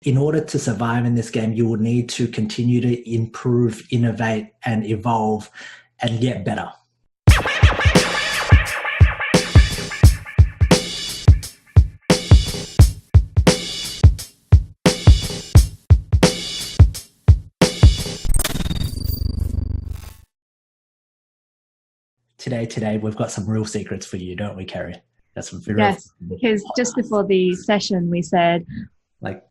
In order to survive in this game, you will need to continue to improve, innovate, and evolve and get better. Today, we've got some real secrets for you, don't we, Carrie? That's some very Yes, because just before the session, we said, like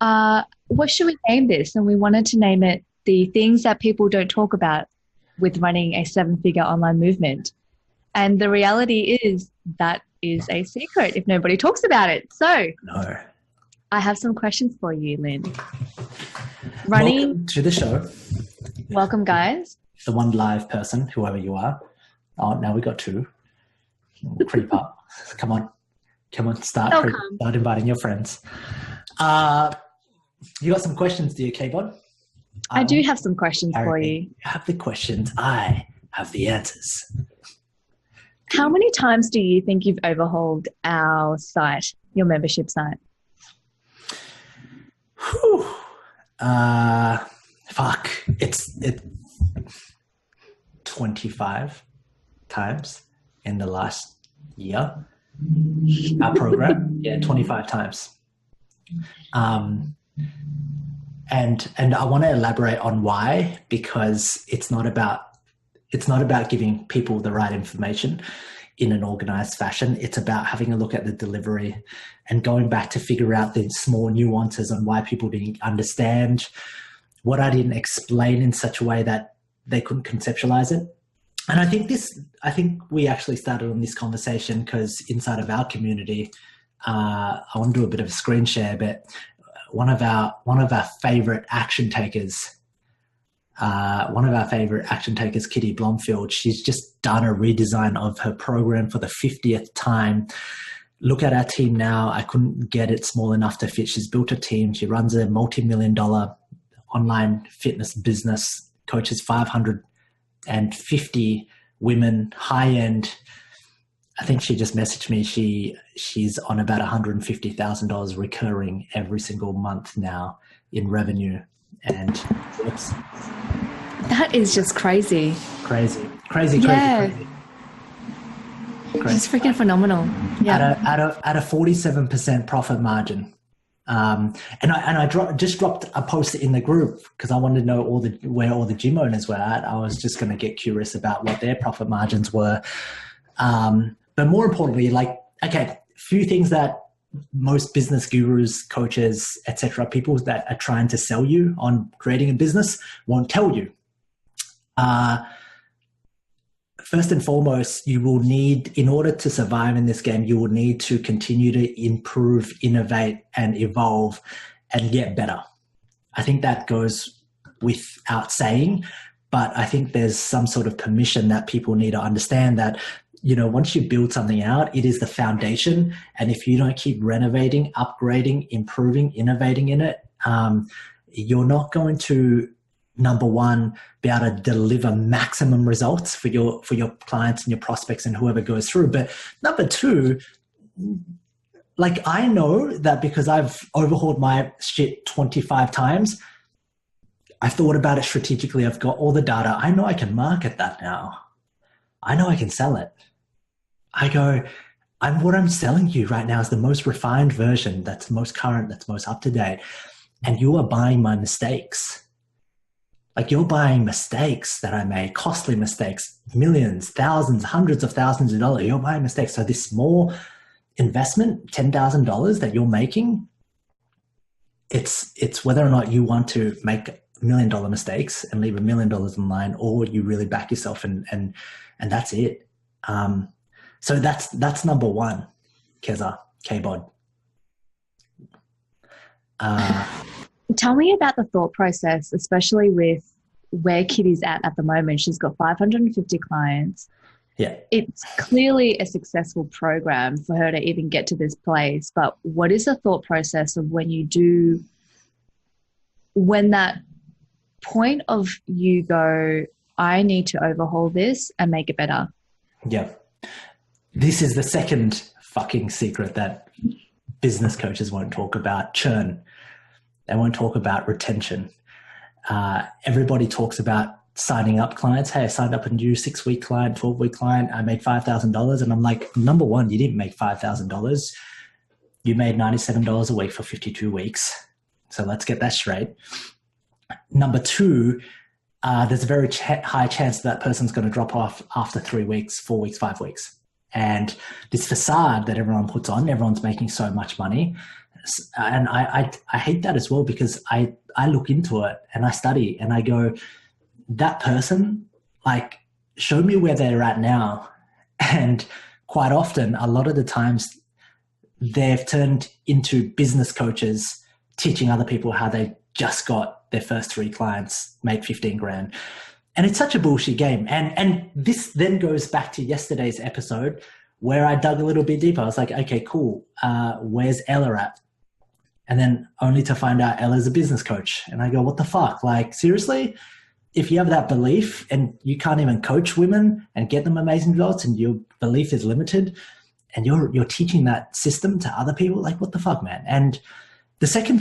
what should we name this? And we wanted to name it the things that people don't talk about with running a 7-figure online movement. And the reality is that is a secret if nobody talks about it. So no. I have some questions for you, Lynn. Welcome to the show. Welcome, guys. The one live person, whoever you are. Oh, now we got two. Creep up. Come on, start inviting your friends. You got some questions, do you, K-Bod? I do have some questions for you. You have the questions. I have the answers. How many times do you think you've overhauled our site, your membership site? Whew. It's 25 times in the last year. Our program, 25 times. And I want to elaborate on why, because it's not about giving people the right information in an organized fashion. It's about having a look at the delivery and going back to figure out the small nuances on why people didn't understand, what I didn't explain in such a way that they couldn't conceptualize it. And I think we actually started on this conversation because inside of our community, I want to do a bit of a screen share, but one of our favorite action takers, Kitty Blomfield, she's just done a redesign of her program for the 50th time. Look at our team now. I couldn't get it small enough to fit. She's built a team. She runs a multi-million-dollar online fitness business, coaches 550 women, high-end. I think she just messaged me. She's on about $150,000 recurring every single month now in revenue. And that is just crazy. Crazy. It's freaking phenomenal. Yeah. At a 47% profit margin. And I just dropped a post in the group because I wanted to know where all the gym owners were at. I was just going to get curious about what their profit margins were. But more importantly, few things that most business gurus, coaches, etc., people that are trying to sell you on creating a business won't tell you. First and foremost, you will need, in order to survive in this game, you will need to continue to improve, innovate, and evolve and get better. I think that goes without saying, but I think there's some sort of permission that people need to understand that, once you build something out, it is the foundation. And if you don't keep renovating, upgrading, improving, innovating in it, you're not going to, number one, be able to deliver maximum results for your clients and your prospects and whoever goes through. But number two, I know that because I've overhauled my shit 25 times, I've thought about it strategically. I've got all the data. I know I can market that now. I know I can sell it. What I'm selling you right now is the most refined version, that's most current, that's most up to date. And you are buying my mistakes. You're buying mistakes that I made, costly mistakes, millions, thousands, hundreds of thousands of dollars. You're buying mistakes. So this small investment, $10,000 that you're making, it's whether or not you want to make $1 million mistakes and leave $1 million in line, or you really back yourself and that's it. So that's number one, Keza, K-Bod. Tell me about the thought process, especially with where Kitty's at the moment. She's got 550 clients. Yeah. It's clearly a successful program for her to even get to this place. But what is the thought process of when that point of you go, I need to overhaul this and make it better? Yeah. This is the second fucking secret that business coaches won't talk about: churn. They won't talk about retention. Everybody talks about signing up clients. Hey, I signed up a new 6-week client, 12-week client. I made $5,000. And I'm like, number one, you didn't make $5,000. You made $97 a week for 52 weeks. So let's get that straight. Number two, there's a very high chance that person's going to drop off after 3 weeks, 4 weeks, 5 weeks. And this facade that everyone puts on, everyone's making so much money. And I hate that as well, because I look into it and I study and I go, that person, like, show me where they're at now. And quite often, a lot of the times, they've turned into business coaches teaching other people how they just got their first 3 clients, made 15 grand. And it's such a bullshit game. And this then goes back to yesterday's episode where I dug a little bit deeper. I was like, okay, cool. Where's Ella at? And then only to find out Ella's a business coach. And I go, what the fuck? Like, seriously? If you have that belief and you can't even coach women and get them amazing results, and your belief is limited, and you're teaching that system to other people, like, what the fuck, man? And the second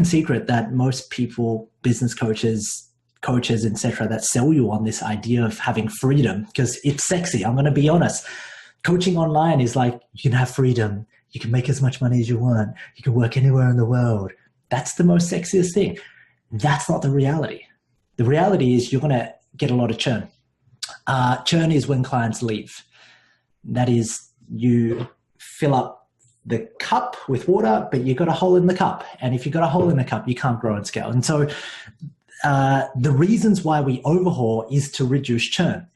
secret that most people, business coaches, etc., that sell you on this idea of having freedom, because it's sexy. I'm going to be honest. Coaching online is like, you can have freedom. You can make as much money as you want. You can work anywhere in the world. That's the most sexiest thing. That's not the reality. The reality is you're going to get a lot of churn. Churn is when clients leave. That is, you fill up the cup with water, but you've got a hole in the cup. And if you've got a hole in the cup, you can't grow and scale. And so the reasons why we overhaul is to reduce churn.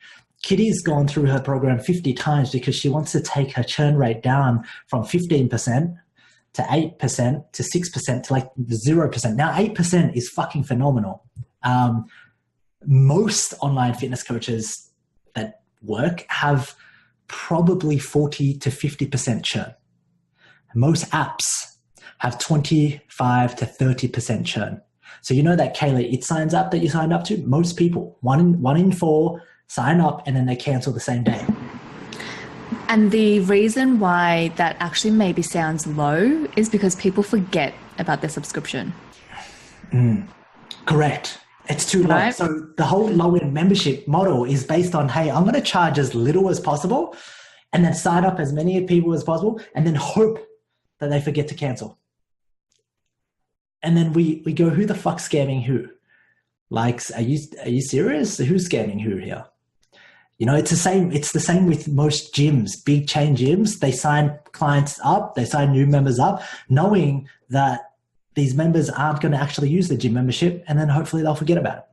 Kitty's gone through her program 50 times because she wants to take her churn rate down from 15% to 8% to 6% to like 0%. Now, 8% is fucking phenomenal. Most online fitness coaches that work have probably 40 to 50% churn. Most apps have 25 to 30% churn. So you know that Kayla It Signs app that you signed up to? Most people, one in 4, sign up and then they cancel the same day. And the reason why that actually maybe sounds low is because people forget about their subscription. Correct. It's too low. Right. So the whole low-end membership model is based on, hey, I'm going to charge as little as possible and then sign up as many people as possible and then hope that they forget to cancel. And then we go, who the fuck's scamming who? Like, are you serious? Who's scamming who here? You know, it's the same with most gyms, big chain gyms. They sign clients up, they sign new members up, knowing that these members aren't going to actually use the gym membership, and then hopefully they'll forget about it.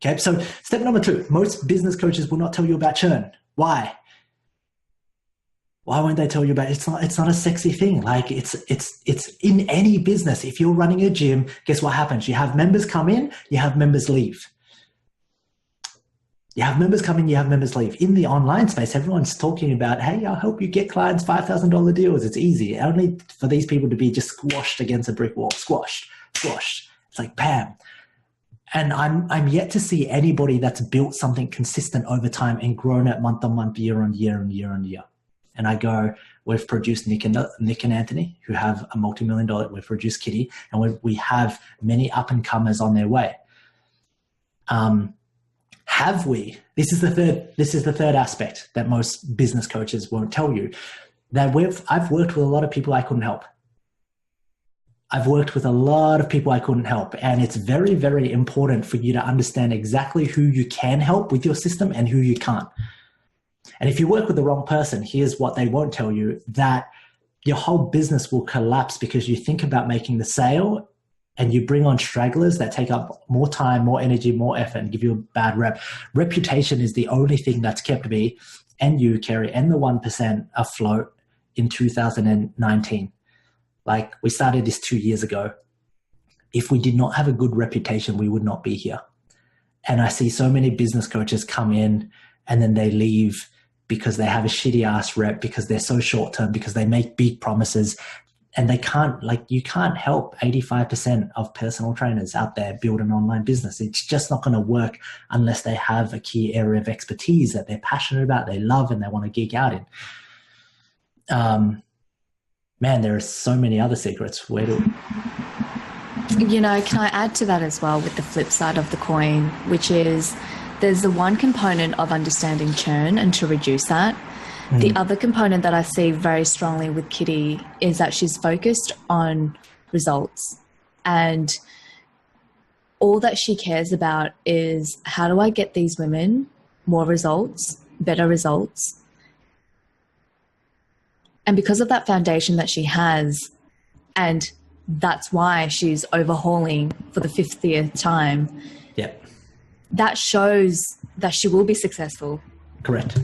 Okay, so step number 2, most business coaches will not tell you about churn. Why? Why won't they tell you about it? It's not a sexy thing. Like it's in any business. If you're running a gym, guess what happens? You have members come in, you have members leave. You have members come in, you have members leave. In the online space, everyone's talking about, hey, I'll help you get clients $5,000 deals. It's easy. Only for these people to be just squashed against a brick wall. Squashed. It's like, bam. And I'm yet to see anybody that's built something consistent over time and grown it month on month, year on year and year on year. And I go, we've produced Nick and Anthony, who have a multi-million-dollar. We've produced Kitty, and we have many up-and-comers on their way. Have we? This is the third aspect that most business coaches won't tell you. That I've worked with a lot of people I couldn't help. And it's very, very important for you to understand exactly who you can help with your system and who you can't. And if you work with the wrong person, here's what they won't tell you, that your whole business will collapse because you think about making the sale and you bring on stragglers that take up more time, more energy, more effort, and give you a bad rep. Reputation is the only thing that's kept me and you, Kerry, and the 1% afloat in 2019. Like, we started this 2 years ago. If we did not have a good reputation, we would not be here. And I see so many business coaches come in and then they leave because they have a shitty ass rep, because they're so short term, because they make big promises, and they can't, like, you can't help 85% of personal trainers out there build an online business. It's just not going to work unless they have a key area of expertise that they're passionate about, they love, and they want to geek out in. Man, there are so many other secrets. You know, can I add to that as well with the flip side of the coin, which is there's the one component of understanding churn and to reduce that. The other component that I see very strongly with Kitty is that she's focused on results, and all that she cares about is how do I get these women more results, better results. And because of that foundation that she has, and that's why she's overhauling for the 50th time. Yep. That shows that she will be successful. Correct.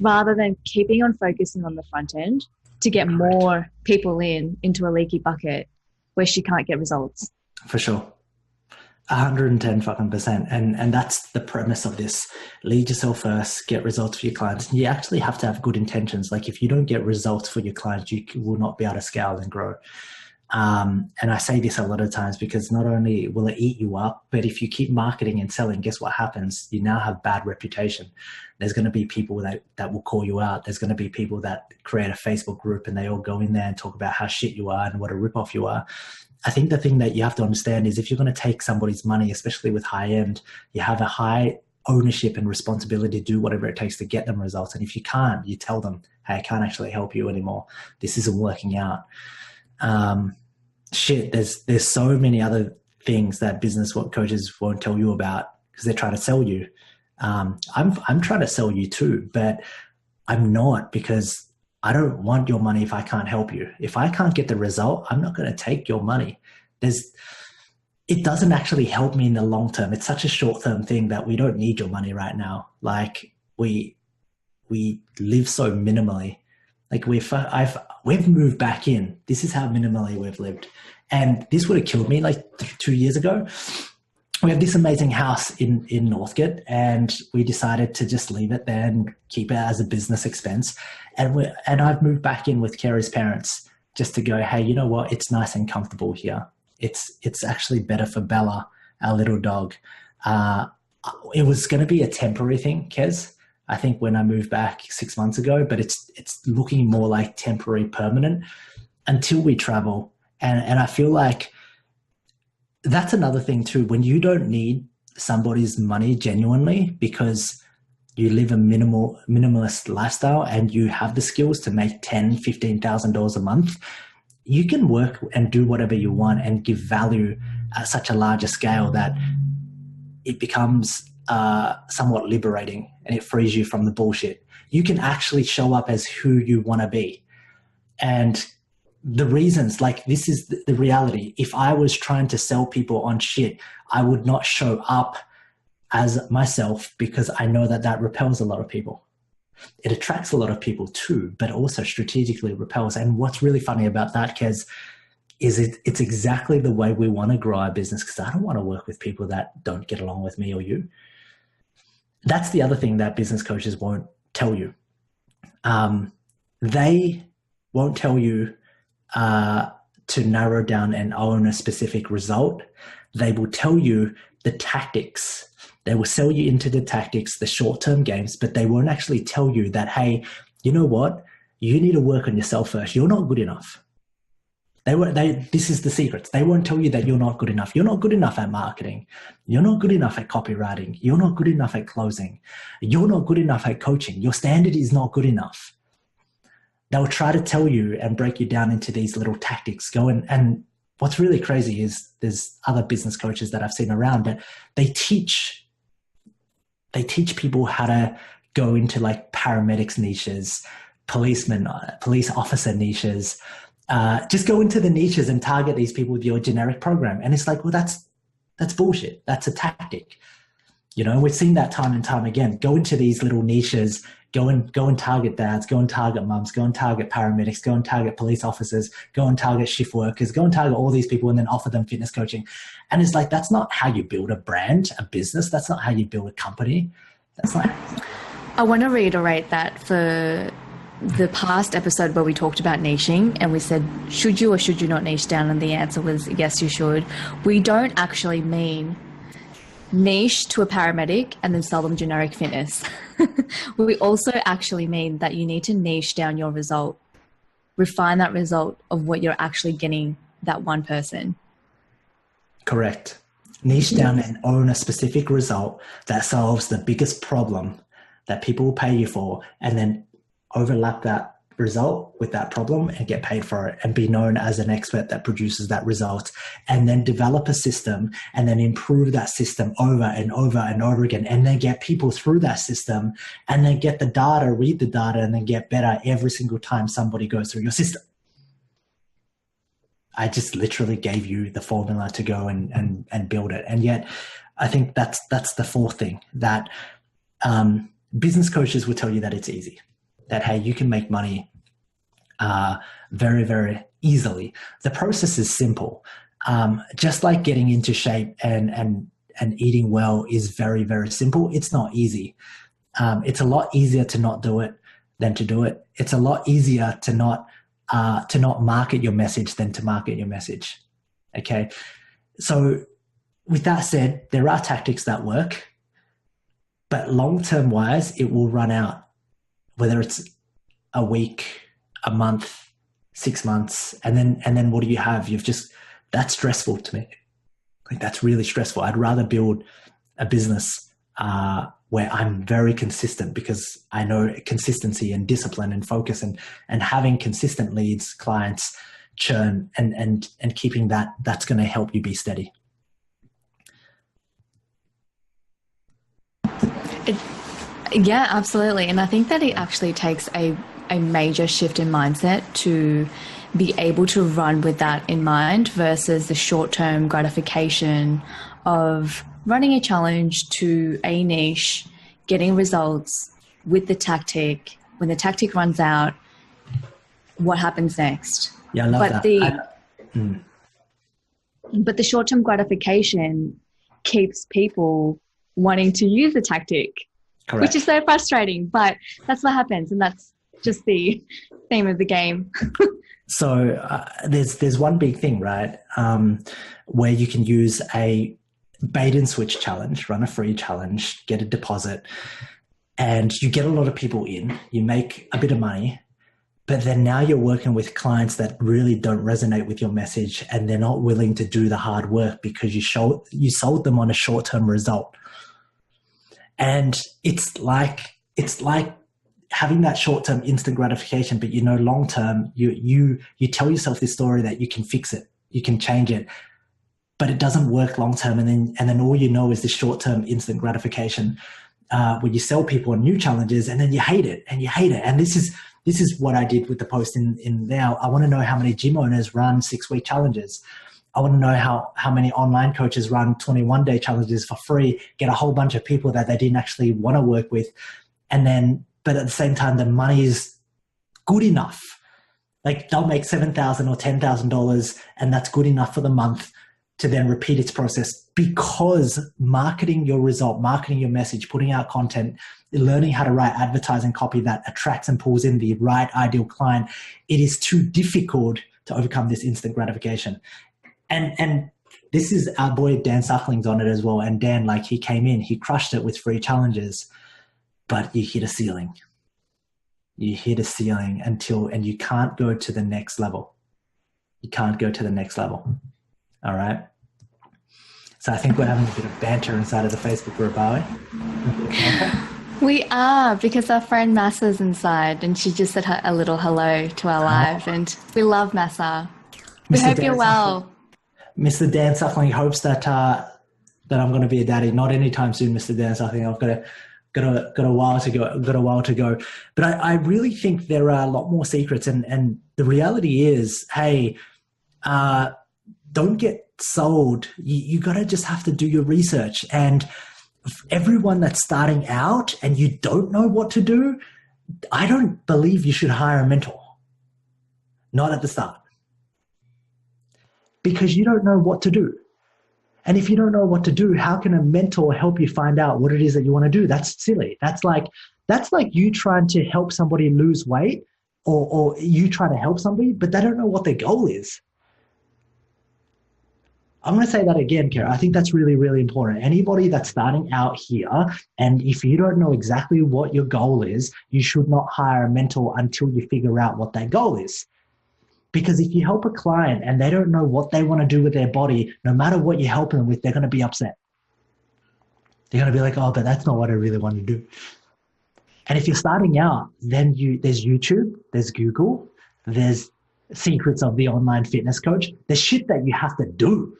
Rather than keeping on focusing on the front end to get more people into a leaky bucket where she can't get results. For sure. 110%. And that's the premise of this. Lead yourself first, get results for your clients. You actually have to have good intentions. Like if you don't get results for your clients, you will not be able to scale and grow. And I say this a lot of times because not only will it eat you up, but if you keep marketing and selling, guess what happens? You now have bad reputation. There's going to be people that will call you out. There's going to be people that create a Facebook group and they all go in there and talk about how shit you are and what a ripoff you are. I think the thing that you have to understand is if you're going to take somebody's money, especially with high end, you have a high ownership and responsibility to do whatever it takes to get them results. And if you can't, you tell them, hey, I can't actually help you anymore. This isn't working out. There's so many other things that business coaches won't tell you about because they're trying to sell you. I'm trying to sell you too, but I'm not, because I don't want your money if I can't help you. If I can't get the result, I'm not going to take your money. It doesn't actually help me in the long term. It's such a short-term thing that we don't need your money right now. Like we live so minimally. Like we've moved back in. This is how minimally we've lived. And this would have killed me like 2 years ago. We have this amazing house in Northgate, and we decided to just leave it there and keep it as a business expense. And I've moved back in with Kerry's parents just to go, hey, you know what? It's nice and comfortable here. It's actually better for Bella, our little dog. It was going to be a temporary thing, Kez, I think, when I moved back 6 months ago, but it's looking more like temporary, permanent until we travel. And I feel like that's another thing too. When you don't need somebody's money genuinely because you live a minimalist lifestyle and you have the skills to make $10,000, $15,000 a month, you can work and do whatever you want and give value at such a larger scale that it becomes somewhat liberating and it frees you from the bullshit. You can actually show up as who you want to be. And the reasons, like, this is the reality. If I was trying to sell people on shit, I would not show up as myself, because I know that repels a lot of people. It attracts a lot of people too, but also strategically repels. And what's really funny about that, Kez, is it's exactly the way we want to grow our business, because I don't want to work with people that don't get along with me or you. That's the other thing that business coaches won't tell you. They won't tell you to narrow down and own a specific result. They will tell you the tactics. They will sell you into the tactics, the short-term games, but they won't actually tell you that, hey, you know what? You need to work on yourself first. You're not good enough. This is the secret. They won't tell you that you're not good enough. You're not good enough at marketing. You're not good enough at copywriting. You're not good enough at closing. You're not good enough at coaching. Your standard is not good enough. They'll try to tell you and break you down into these little tactics. And what's really crazy is there's other business coaches that I've seen around, but they teach people how to go into like paramedics niches, police officer niches, just go into the niches and target these people with your generic program. And it's like, well, that's bullshit. That's a tactic. You know, we've seen that time and time again. Go into these little niches, go and target dads, go and target mums, go and target paramedics, go and target police officers, go and target shift workers, go and target all these people and then offer them fitness coaching. And it's like, that's not how you build a brand, a business. That's not how you build a company. That's not. I want to reiterate that for the past episode where we talked about niching and we said, should you or should you not niche down? And the answer was, yes, you should. We don't actually mean niche to a paramedic and then sell them generic fitness. We also actually mean that you need to niche down your result, refine that result of what you're actually getting that one person. Correct. Niche down and own a specific result that solves the biggest problem that people will pay you for, and then overlap that result with that problem and get paid for it and be known as an expert that produces that result, and then develop a system and then improve that system over and over and over again, and then get people through that system and then get the data, read the data, and then get better every single time somebody goes through your system. I just literally gave you the formula to go and build it. And yet I think that's the fourth thing, that business coaches will tell you that it's easy, that, hey, you can make money very, very easily. The process is simple. Just like getting into shape and eating well is very, very simple. It's not easy. It's a lot easier to not do it than to do it. It's a lot easier to not market your message than to market your message. Okay. So with that said, there are tactics that work, but long-term wise, it will run out, whether it's a week, a month, 6 months. And then what do you have? That's stressful to me. Like, that's really stressful. I'd rather build a business where I'm very consistent, because I know consistency and discipline and focus and having consistent leads, clients, churn, and keeping that's going to help you be steady. Yeah, absolutely. And I think that it actually takes a major shift in mindset to be able to run with that in mind versus the short-term gratification of running a challenge to a niche, getting results with the tactic. When the tactic runs out, what happens next? Yeah, I love that. But the short-term gratification keeps people wanting to use the tactic. Correct. Which is so frustrating, but that's what happens, and that's just the theme of the game. So there's one big thing, right, where you can use a bait and switch challenge, run a free challenge, get a deposit, and you get a lot of people in, you make a bit of money, but then now you're working with clients that really don't resonate with your message, and they're not willing to do the hard work because you sold them on a short-term result. And it's like having that short-term instant gratification, but long-term, you tell yourself this story that you can fix it, you can change it, but it doesn't work long-term. And then all you know is this short-term instant gratification where you sell people on new challenges, and then you hate it and you hate it. And this is what I did with the post in now. I want to know how many gym owners run 6-week challenges. I want to know how many online coaches run 21-day challenges for free, get a whole bunch of people that they didn't actually want to work with. But at the same time, the money is good enough. Like, they'll make $7,000 or $10,000, and that's good enough for the month to then repeat its process, because marketing your result, marketing your message, putting out content, learning how to write advertising copy that attracts and pulls in the right ideal client, it is too difficult to overcome this instant gratification. And this is our boy Dan Suckling's on it as well. And Dan, he came in, he crushed it with free challenges, but you hit a ceiling. You hit a ceiling and you can't go to the next level. You can't go to the next level. All right. So I think we're having a bit of banter inside of the Facebook group, are we? We are, because our friend Massa's inside, and she just said a little hello to our live, and we love Massa. We hope you're well. Mr. Dan Suckling hopes that I'm going to be a daddy. Not anytime soon, Mr. Dan Suckling. I've got a while to go. But I really think there are a lot more secrets, and the reality is, hey, don't get sold. You got to just have to do your research. And everyone that's starting out and you don't know what to do, I don't believe you should hire a mentor. Not at the start. Because you don't know what to do. And if you don't know what to do, how can a mentor help you find out what it is that you want to do? That's silly. That's like you trying to help somebody lose weight, or you trying to help somebody, but they don't know what their goal is. I'm going to say that again, Kara. I think that's really, really important. Anybody that's starting out here, and if you don't know exactly what your goal is, you should not hire a mentor until you figure out what that goal is. Because if you help a client and they don't know what they want to do with their body, no matter what you help them with, they're going to be upset. They're going to be like, oh, but that's not what I really want to do. And if you're starting out, then there's YouTube, there's Google, there's secrets of the online fitness coach. There's shit that you have to do.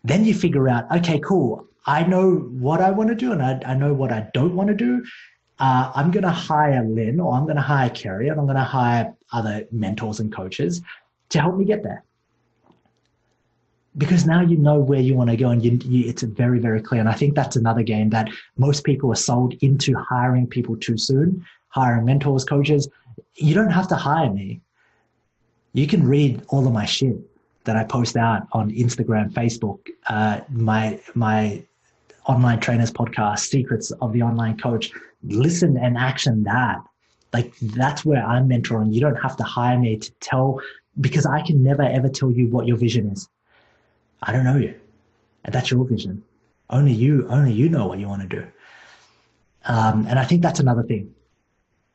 Then you figure out, okay, cool. I know what I want to do and I know what I don't want to do. I'm going to hire Lynn, or I'm going to hire Kerry, and I'm going to hire other mentors and coaches to help me get there. Because now you know where you want to go, and it's very, very clear. And I think that's another game that most people are sold into, hiring people too soon, hiring mentors, coaches. You don't have to hire me. You can read all of my shit that I post out on Instagram, Facebook, my online trainers podcast, Secrets of the Online Coach. Listen and action that. Like, that's where I'm mentoring. You don't have to hire me to tell, because I can never ever tell you what your vision is. I don't know you. And that's your vision. Only you know what you want to do. And I think that's another thing.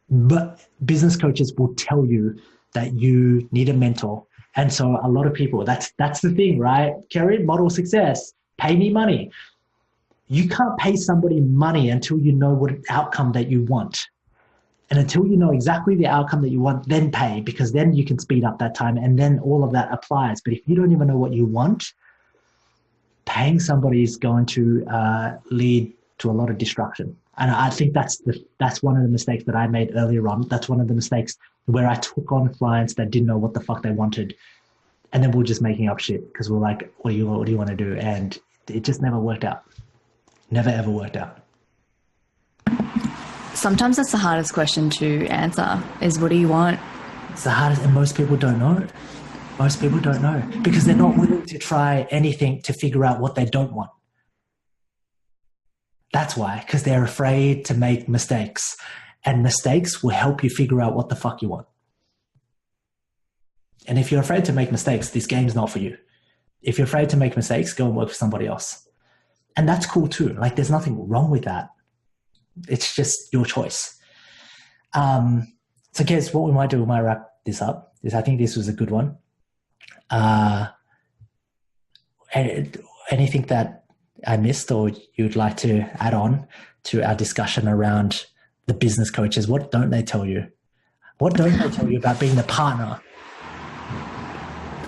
But business coaches will tell you that you need a mentor. And so a lot of people, that's the thing, right? Kerry, model success, pay me money. You can't pay somebody money until you know what outcome that you want. And until you know exactly the outcome that you want, then pay, because then you can speed up that time and then all of that applies. But if you don't even know what you want, paying somebody is going to lead to a lot of destruction. And I think that's one of the mistakes that I made earlier on. That's one of the mistakes where I took on clients that didn't know what the fuck they wanted. And then we're just making up shit because we're like, what do you want to do? And it just never worked out. Never, ever worked out. Sometimes that's the hardest question to answer is, what do you want? It's the hardest, and most people don't know. Most people don't know because they're not willing to try anything to figure out what they don't want. That's why, because they're afraid to make mistakes, and mistakes will help you figure out what the fuck you want. And if you're afraid to make mistakes, this game's not for you. If you're afraid to make mistakes, go and work for somebody else. And that's cool too. Like, there's nothing wrong with that. It's just your choice. So guess what we might do, we might wrap this up, is I think this was a good one. Anything that I missed or you'd like to add on to our discussion around the business coaches? What don't they tell you? What don't they tell you about being the partner?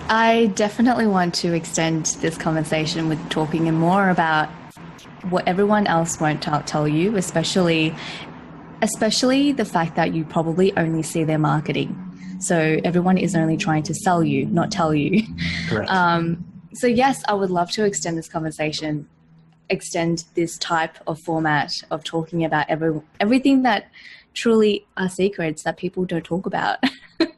I definitely want to extend this conversation with talking more about what everyone else won't tell you, especially the fact that you probably only see their marketing. So everyone is only trying to sell you, not tell you. Correct. So yes, I would love to extend this conversation, extend this type of format of talking about everything that truly are secrets that people don't talk about.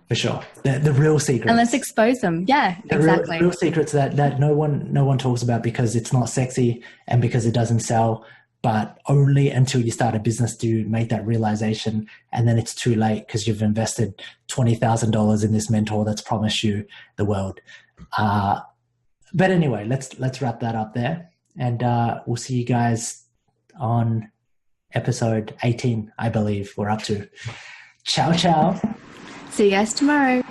For sure. The real secrets. And let's expose them. Yeah, exactly. The real secrets that no one talks about because it's not sexy and because it doesn't sell, but only until you start a business do you make that realization, and then it's too late because you've invested $20,000 in this mentor that's promised you the world. But anyway, let's wrap that up there, and we'll see you guys on episode 18, I believe we're up to. Ciao, ciao. See you guys tomorrow.